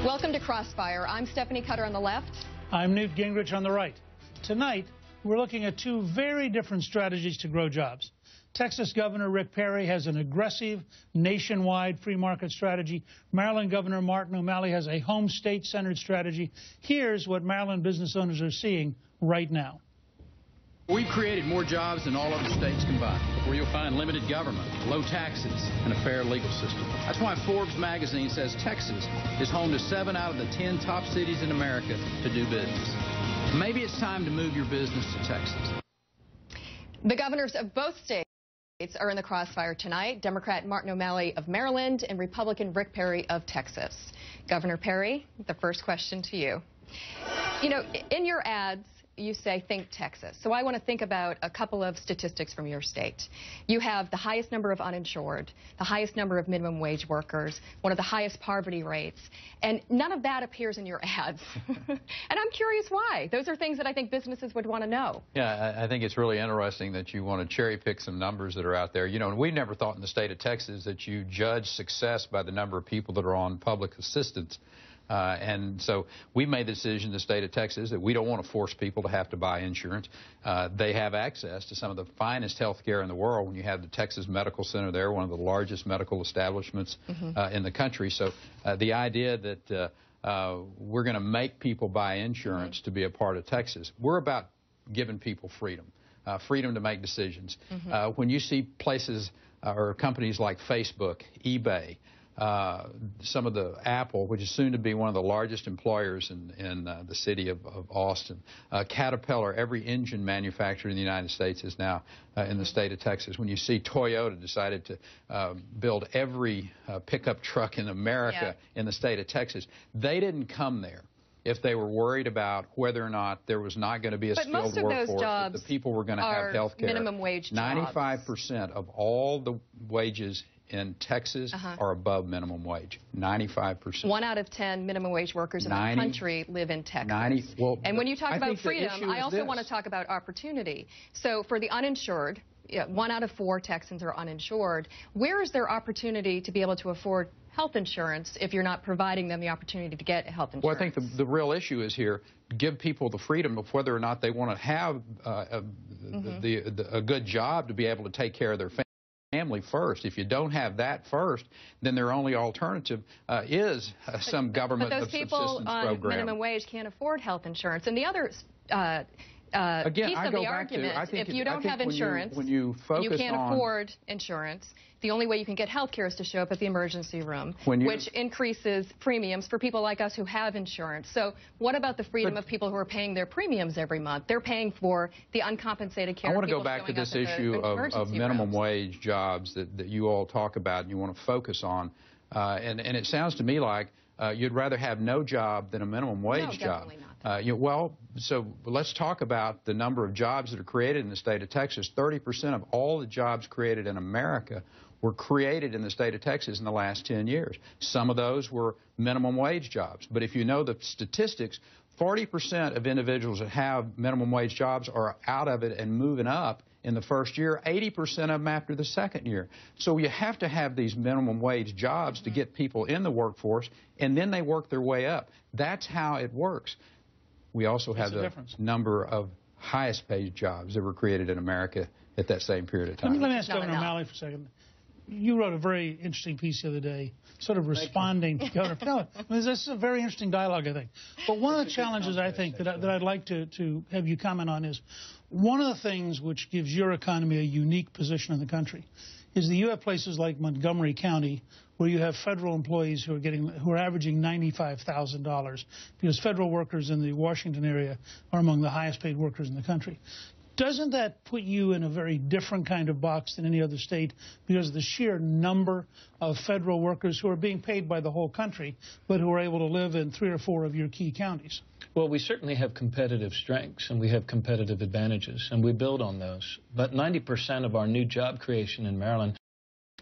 Welcome to Crossfire. I'm Stephanie Cutter on the left. I'm Newt Gingrich on the right. Tonight, we're looking at two very different strategies to grow jobs. Texas Governor Rick Perry has an aggressive, nationwide free market strategy. Maryland Governor Martin O'Malley has a home state-centered strategy. Here's what Maryland business owners are seeing right now. We've created more jobs than all other states combined, where you'll find limited government, low taxes, and a fair legal system. That's why Forbes magazine says Texas is home to 7 out of the 10 top cities in America to do business. Maybe it's time to move your business to Texas. The governors of both states are in the crossfire tonight. Democrat Martin O'Malley of Maryland and Republican Rick Perry of Texas. Governor Perry, the first question to you. You know, in your ads, you say, think Texas. So I want to think about a couple of statistics from your state. You have the highest number of uninsured, the highest number of minimum wage workers, one of the highest poverty rates, and none of that appears in your ads. And I'm curious why. Those are things that I think businesses would want to know. Yeah, I think it's really interesting that you want to cherry pick some numbers that are out there. You know, and we've never thought in the state of Texas that you judge success by the number of people that are on public assistance. And so we made the decision in the state of Texas that we don't want to force people to have to buy insurance. They have access to some of the finest health care in the world when you have the Texas Medical Center there, one of the largest medical establishments in the country. So the idea that we're going to make people buy insurance to be a part of Texas, we're about giving people freedom. Freedom to make decisions. When you see places or companies like Facebook, eBay, some of the Apple, which is soon to be one of the largest employers in the city of Austin. Caterpillar, every engine manufacturer in the United States is now in the state of Texas. When you see Toyota decided to build every pickup truck in America in the state of Texas, they didn't come there if they were worried about whether or not there was not going to be a skilled workforce, that the people were going to have health care. Minimum wage jobs. 95% of all the wages in Texas are above minimum wage. 95%. 1 out of 10 minimum wage workers in the country live in Texas. And when you talk about freedom, I also want to talk about opportunity. So for the uninsured, 1 out of 4 Texans are uninsured. Where is their opportunity to be able to afford health insurance if you're not providing them the opportunity to get health insurance? Well, I think the real issue is here, give people the freedom of whether or not they want to have a good job to be able to take care of their family first. If you don't have that first, then their only alternative is some government subsistence program. But those people on minimum wage can't afford health insurance. And the other piece of the argument, if you don't have insurance, you can't afford insurance, the only way you can get health care is to show up at the emergency room, which increases premiums for people like us who have insurance. So what about the freedom of people who are paying their premiums every month? They're paying for the uncompensated care. I want to go back to this issue of minimum wage jobs that you all talk about and you want to focus on. And it sounds to me like you'd rather have no job than a minimum wage job. Well, so let's talk about the number of jobs that are created in the state of Texas. 30% of all the jobs created in America were created in the state of Texas in the last 10 years. Some of those were minimum wage jobs. But if you know the statistics, 40% of individuals that have minimum wage jobs are out of it and moving up in the first year, 80% of them after the second year. So you have to have these minimum wage jobs to get people in the workforce, and then they work their way up. That's how it works. We also have the number of highest paid jobs that were created in America at that same period of time. Let me ask Governor O'Malley for a second. You wrote a very interesting piece the other day, sort of responding to Governor. No, this is a very interesting dialogue, I think. But one of the challenges I think that I'd like to have you comment on is one of the things which gives your economy a unique position in the country is that you have places like Montgomery County where you have federal employees who are averaging $95,000 because federal workers in the Washington area are among the highest paid workers in the country. Doesn't that put you in a very different kind of box than any other state because of the sheer number of federal workers who are being paid by the whole country but who are able to live in 3 or 4 of your key counties? Well, we certainly have competitive strengths and we have competitive advantages, and we build on those. But 90% of our new job creation in Maryland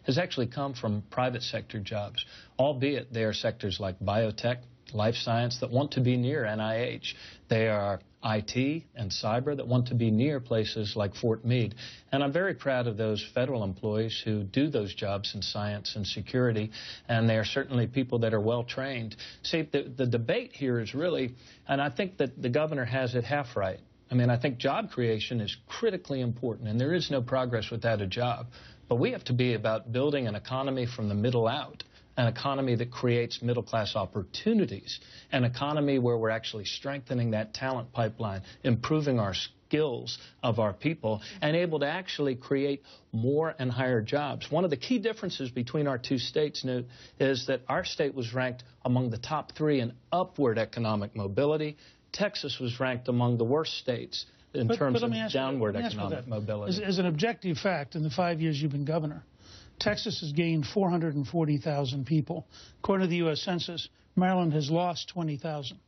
has actually come from private sector jobs, albeit they are sectors like biotech, life science that want to be near NIH. They are IT and cyber that want to be near places like Fort Meade. And I'm very proud of those federal employees who do those jobs in science and security, and they are certainly people that are well trained. See, the debate here is really, and I think that the governor has it half right. I mean, I think job creation is critically important, and there is no progress without a job. But we have to be about building an economy from the middle out, an economy that creates middle-class opportunities, an economy where we're actually strengthening that talent pipeline, improving our skills of our people, and able to actually create more and higher jobs. One of the key differences between our two states, Newt, is that our state was ranked among the top 3 in upward economic mobility. Texas was ranked among the worst states in terms of downward economic mobility. As an objective fact, in the 5 years you've been governor, Texas has gained 440,000 people. According to the U.S. Census, Maryland has lost 20,000.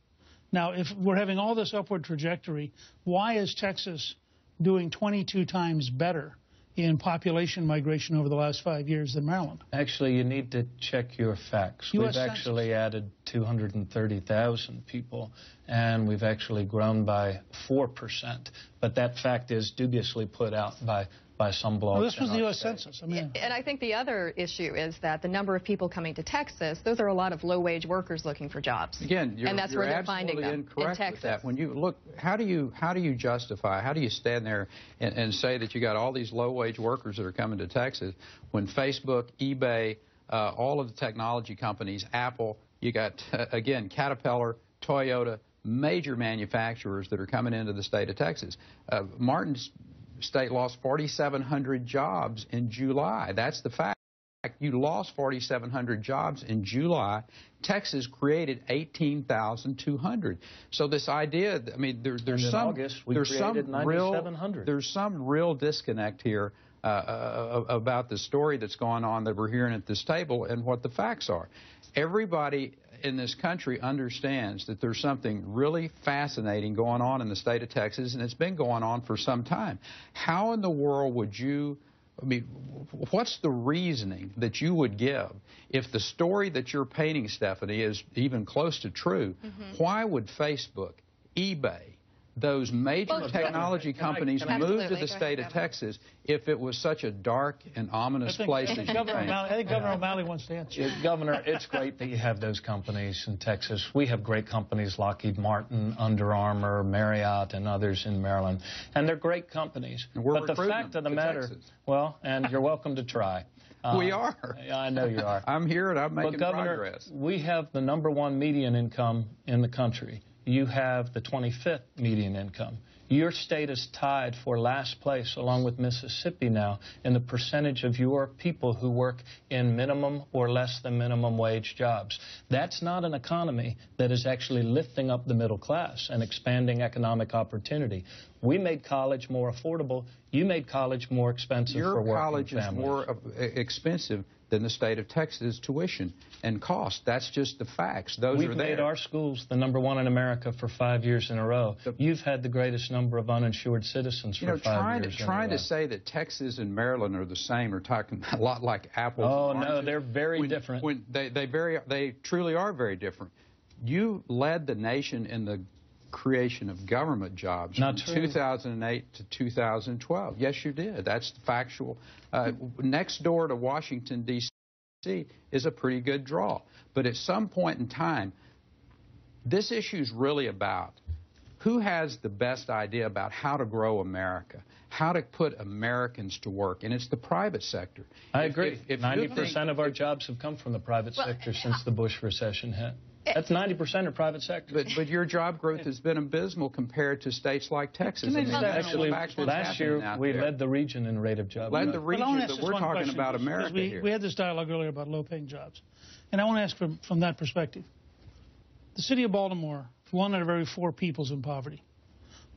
Now, if we're having all this upward trajectory, why is Texas doing 22 times better in population migration over the last 5 years than Maryland? Actually, you need to check your facts. We've actually added 230,000 people, and we've actually grown by 4%. But that fact is dubiously put out by some blogs. Well, this was the U.S. Census. I mean, and I think the other issue is that the number of people coming to Texas, those are a lot of low-wage workers looking for jobs. Again, and that's where they're finding them, incorrect in Texas. with that. When you look, how do you justify, how do you stand there and say that you got all these low-wage workers that are coming to Texas when Facebook, eBay, all of the technology companies, Apple, you got, again, Caterpillar, Toyota, major manufacturers that are coming into the state of Texas. Martin's state lost 4,700 jobs in July. That's the fact. You lost 4,700 jobs in July. Texas created 18,200. So this idea, I mean, there's some real disconnect here about the story that's going on that we're hearing at this table and what the facts are. Everybody in this country understands that there's something really fascinating going on in the state of Texas, and it's been going on for some time. How in the world would you, I mean, what's the reasoning that you would give if the story that you're painting, Stephanie, is even close to true? Why would Facebook, eBay, those major technology companies move to the state of Texas if it was such a dark and ominous place as you think? I think Governor O'Malley wants to answer. Governor, it's great that you have those companies in Texas. We have great companies, Lockheed Martin, Under Armour, Marriott, and others in Maryland. And they're great companies. But the fact of the matter, well, and you're welcome to try. We are. I know you are. I'm here and I'm making Governor, progress. We have the #1 median income in the country. You have the 25th median income. Your state is tied for last place, along with Mississippi now, in the percentage of your people who work in minimum or less than minimum wage jobs. That's not an economy that is actually lifting up the middle class and expanding economic opportunity. We made college more affordable. You made college more expensive for working families. Your college is more expensive than the state of Texas tuition and cost. That's just the facts. Those We've are there. made our schools the #1 in America for 5 years in a row. You've had the greatest number of uninsured citizens for 5 years in a row. Trying to say that Texas and Maryland are the same or talking a lot like apples and oranges. No, they're very different. They truly are very different. You led the nation in the creation of government jobs from 2008 to 2012. Yes, you did. That's factual. Next door to Washington, D.C. is a pretty good draw. But at some point in time, this issue is really about who has the best idea about how to grow America, how to put Americans to work, and it's the private sector. I agree. 90% of our jobs have come from the private sector since the Bush recession hit. That's 90% of private sector. But your job growth has been abysmal compared to states like Texas. Actually, last year we led the region in rate of job growth. Led the region, but we're talking about America here. We had this dialogue earlier about low-paying jobs. And I want to ask from that perspective. The city of Baltimore, 1 out of every 4 people's in poverty.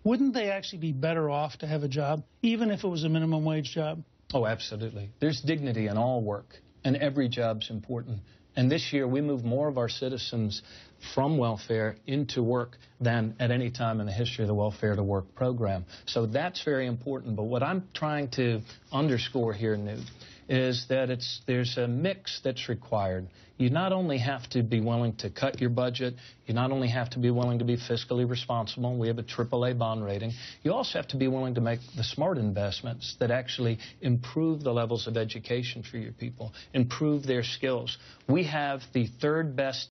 Wouldn't they actually be better off to have a job, even if it was a minimum wage job? Oh, absolutely. There's dignity in all work, and every job's important. And this year, we moved more of our citizens from welfare into work than at any time in the history of the Welfare to Work program. So that's very important. But what I'm trying to underscore here, Newt, is that there's a mix that's required. You not only have to be willing to cut your budget, you not only have to be willing to be fiscally responsible, we have a AAA bond rating, you also have to be willing to make the smart investments that actually improve the levels of education for your people, improve their skills. We have the third best